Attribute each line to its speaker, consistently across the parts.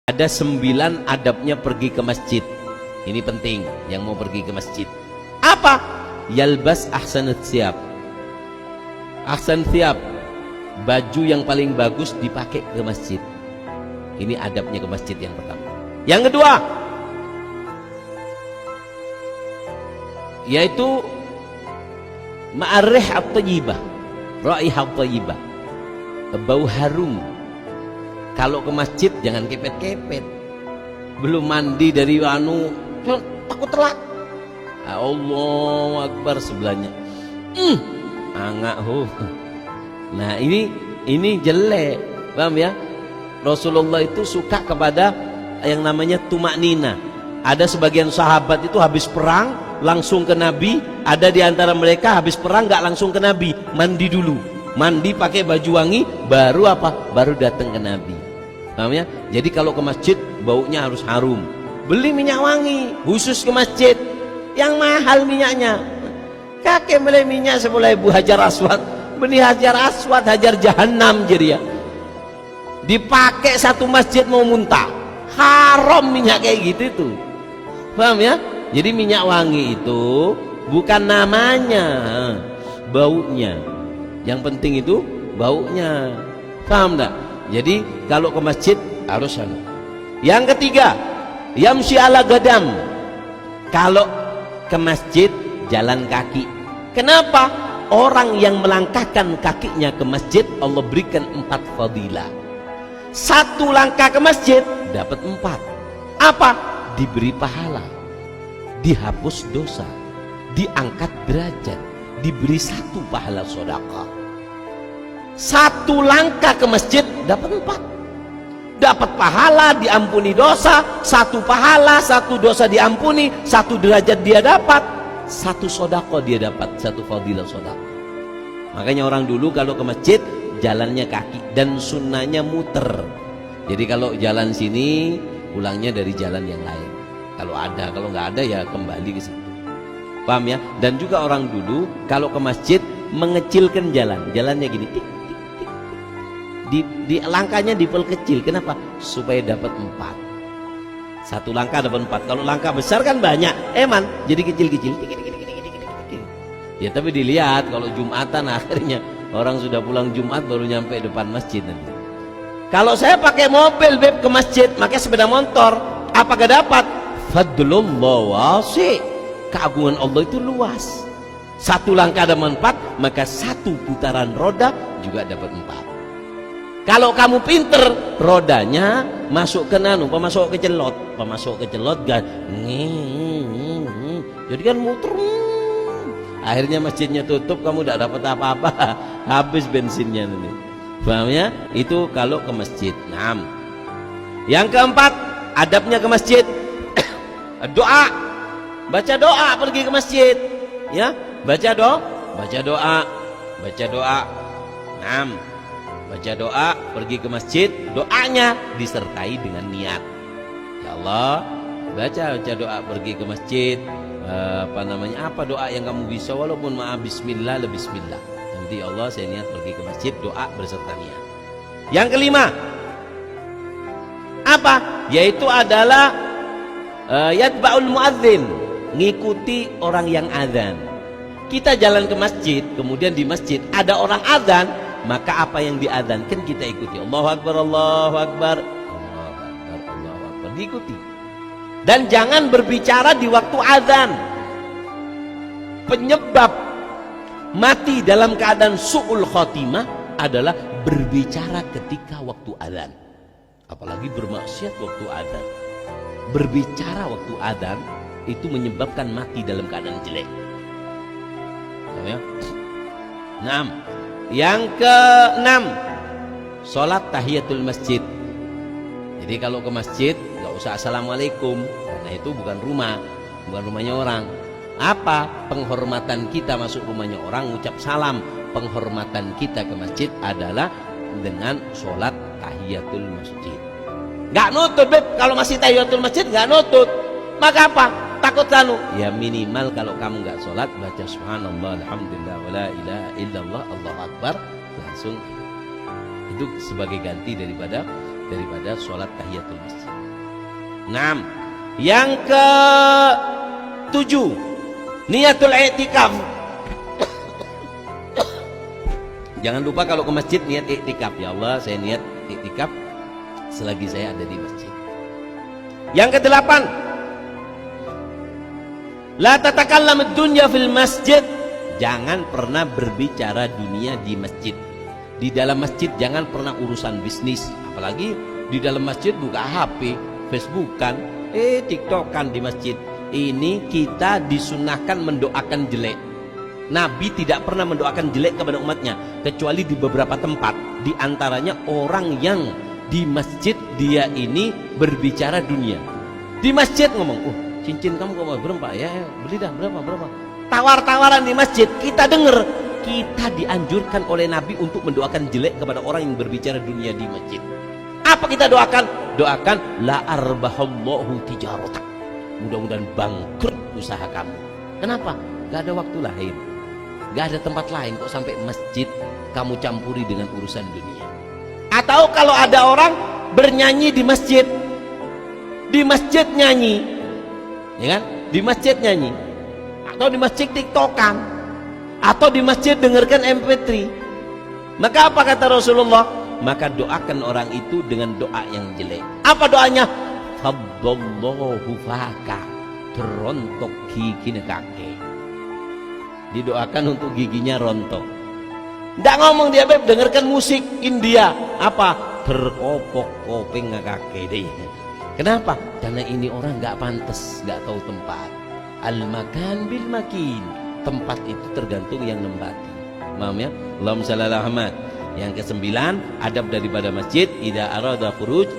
Speaker 1: Ada 9 adabnya pergi ke masjid. Ini penting yang mau pergi ke masjid. Apa? Yalbas ahsanut siyab. Ahsan siyab, baju yang paling bagus dipakai ke masjid. Ini adabnya ke masjid yang pertama. Yang kedua, yaitu ma'arrih at-tayyibah, raihah at-tayyibah, bau harum. Kalau ke masjid jangan kepet-kepet. Belum mandi dari takut telak. Allahu Akbar sebelahnya. Angak ho. Nah, ini jelek. Paham ya? Rasulullah itu suka kepada yang namanya tumaknina. Ada sebagian sahabat itu habis perang langsung ke Nabi, ada di antara mereka habis perang nggak langsung ke Nabi, mandi dulu. Mandi pakai baju wangi, baru apa? Baru datang ke Nabi. Paham ya? Jadi kalau ke masjid baunya harus harum. Beli minyak wangi khusus ke masjid, yang mahal minyaknya. Kakek beli minyak semulai Bu Hajar Aswad, beli Hajar Aswad, Hajar Jahannam jadi ya. Dipakai satu masjid mau muntah. Haram minyak kayak gitu tuh. Paham ya? Jadi minyak wangi itu bukan namanya, baunya. Yang penting itu baunya. Paham enggak? Jadi kalau ke masjid harus sana. Yang ketiga, yamshi ala gadam. Kalau ke masjid jalan kaki. Kenapa? Orang yang melangkahkan kakinya ke masjid Allah berikan 4 fadilah. 1 langkah ke masjid dapat 4. Apa? Diberi pahala, dihapus dosa, diangkat derajat, diberi 1 pahala sedekah. 1 langkah ke masjid dapat 4. Dapat pahala, diampuni dosa, 1 pahala, 1 dosa diampuni, 1 derajat dia dapat, 1 sedekah dia dapat, 1 fadilah sedekah. Makanya orang dulu kalau ke masjid jalannya kaki dan sunnahnya muter. Jadi kalau jalan sini pulangnya dari jalan yang lain. Kalau ada, kalau nggak ada ya kembali ke situ. Paham ya? Dan juga orang dulu kalau ke masjid mengecilkan jalannya gini, tik, tik, tik, tik. Di langkahnya diperkecil. Kenapa? Supaya dapat 4. 1 langkah dapat 4. Kalau langkah besar kan banyak, jadi kecil-kecil. Ya tapi dilihat kalau Jumatan akhirnya orang sudah pulang Jumat baru nyampe depan masjid nanti. Kalau saya pakai mobil beb ke masjid, pakai sepeda motor, apa gak dapat? Fadlullah wasi'. Keagungan Allah itu luas. 1 langkah dapat 4, maka 1 putaran roda juga dapat 4. Kalau kamu pinter, rodanya masuk ke masuk ke celot kan. Jadi kan muter. Akhirnya masjidnya tutup, kamu tidak dapat apa-apa, habis bensinnya nanti. Paham ya? Itu kalau ke masjid. Nah, yang keempat, adabnya ke masjid doa. Baca doa pergi ke masjid. Ya, baca doa. Nah, baca doa pergi ke masjid, doanya disertai dengan niat. Ya Allah, baca doa pergi ke masjid. Apa doa yang kamu bisa, walaupun bismillah le bismillah. Nanti Allah saya niat pergi ke masjid, doa berserta niat. Yang kelima apa? Yaitu adalah yatba'ul muadzin, ngikuti orang yang azan. Kita jalan ke masjid, kemudian di masjid ada orang azan, maka apa yang diadzankan kita ikuti. Allahu Akbar, Allahu Akbar, Allahu Akbar, Allahu Akbar, diikuti. Dan jangan berbicara di waktu azan. Penyebab mati dalam keadaan su'ul khotimah adalah berbicara ketika waktu azan. Apalagi bermaksiat waktu azan. Berbicara waktu azan itu menyebabkan mati dalam keadaan jelek. Ya? 6. Yang ke-6, sholat tahiyatul masjid. Jadi kalau ke masjid nggak usah assalamualaikum, karena itu bukan rumahnya orang. Apa? Penghormatan kita masuk rumahnya orang, ucap salam. Penghormatan kita ke masjid adalah dengan sholat tahiyatul masjid. Nggak nutut beb, kalau masih tahiyatul masjid nggak nutut. Maka apa? Takut ya minimal kalau kamu nggak sholat baca subhanallah alhamdulillah wala ilaha illallah Allahu akbar, langsung itu sebagai ganti daripada sholat tahiyatul masjid. Nah, yang ke-7, niatul i'tikaf. Jangan lupa kalau ke masjid niat i'tikaf. Ya Allah, saya niat i'tikaf selagi saya ada di masjid. Yang ke-8, la tatakallam ad-dunya fil masjid. Jangan pernah berbicara dunia di masjid. Di dalam masjid jangan pernah urusan bisnis, apalagi di dalam masjid buka HP, Facebookan, TikTokan di masjid. Ini kita disunahkan mendoakan jelek. Nabi tidak pernah mendoakan jelek kepada umatnya kecuali di beberapa tempat. Di antaranya orang yang di masjid dia ini berbicara dunia. Di masjid ngomong, cincin kamu kok berapa? Ya, beli dah berapa? Tawar-tawaran di masjid, kita dengar. Kita dianjurkan oleh Nabi untuk mendoakan jelek kepada orang yang berbicara dunia di masjid. Apa kita doakan? Doakan la arbahallahu tijarotak. Mudah-mudahan bangkrut usaha kamu. Kenapa? Gak ada waktu lain, gak ada tempat lain kok sampai masjid kamu campuri dengan urusan dunia. Atau kalau ada orang bernyanyi di masjid nyanyi, ya kan? Di masjid nyanyi, atau di masjid tiktokan, atau di masjid dengarkan MP3, maka apa kata Rasulullah? Maka doakan orang itu dengan doa yang jelek. Apa doanya? Faddallahu faka, terontok giginya kaki. Didoakan untuk giginya rontok. Nggak ngomong dia, Beb, dengarkan musik India. Apa? Terkopok kopeng kaki deh. Kenapa? Karena ini orang nggak pantas, nggak tahu tempat. Al-makan bil makin. Tempat itu tergantung yang nempati. Paham ya? Allahumma shalli ala Muhammad. Yang ke-9, adab daripada masjid, idza arada khuruj,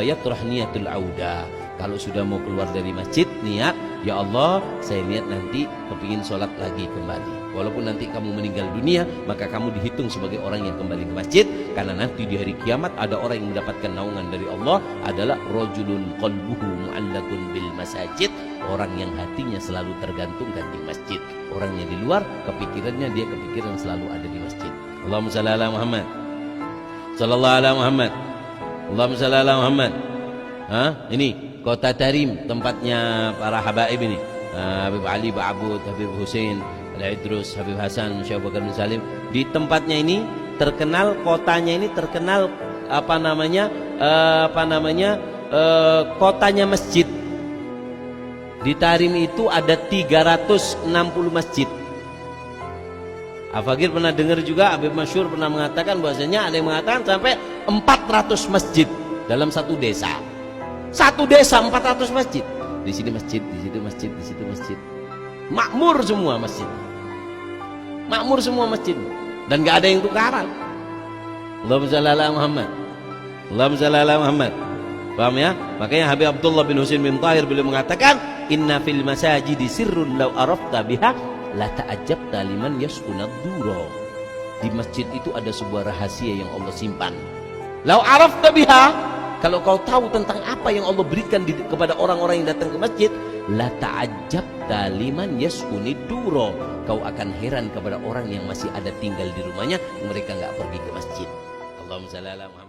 Speaker 1: yatrah niyatul auda. Kalau sudah mau keluar dari masjid, niat, ya Allah, saya niat nanti kepingin sholat lagi kembali. Walaupun nanti kamu meninggal dunia, maka kamu dihitung sebagai orang yang kembali ke masjid. Karena nanti di hari kiamat ada orang yang mendapatkan naungan dari Allah, adalah rajulun qalbuhu mu'allaqun bil masajid, orang yang hatinya selalu tergantungkan di masjid. Orang yang di luar, kepikirannya dia kepikiran selalu ada di masjid. Allahumma shalli ala Muhammad, sallallahu ala Muhammad, Allahumma shalli ala Muhammad. Ini Kota Tarim, tempatnya para habaib ini, Habib Ali, Ba'abud, Habib Hussein, Al-Idrus, Habib Hasan, Syekh Bakar bin Salim. Di tempatnya ini terkenal, kotanya ini terkenal kotanya masjid. Di Tarim itu ada 360 masjid. Al-Fakir pernah dengar juga, Habib Masyur pernah mengatakan bahwasanya ada yang mengatakan sampai 400 masjid dalam satu desa. Satu desa 400 masjid. Di sini masjid, di situ masjid, di situ masjid. Makmur semua masjid. Makmur semua masjid. Dan gak ada yang tukaran. Allahumma shalli ala Muhammad, Allahumma shalli ala Muhammad. Paham ya? Makanya Habib Abdullah bin Husain bin Tahir beliau mengatakan, inna fil masajidi sirrun law arafta biha la ta'ajjabta liman yaskunad duro. Di masjid itu ada sebuah rahasia yang Allah simpan. Law arafta biha, kalau kau tahu tentang apa yang Allah berikan kepada orang-orang yang datang ke masjid, la ta'ajjabta liman yaskunid duro. Kau akan heran kepada orang yang masih ada tinggal di rumahnya, mereka nggak pergi ke masjid. Allahumma shalli ala Muhammad.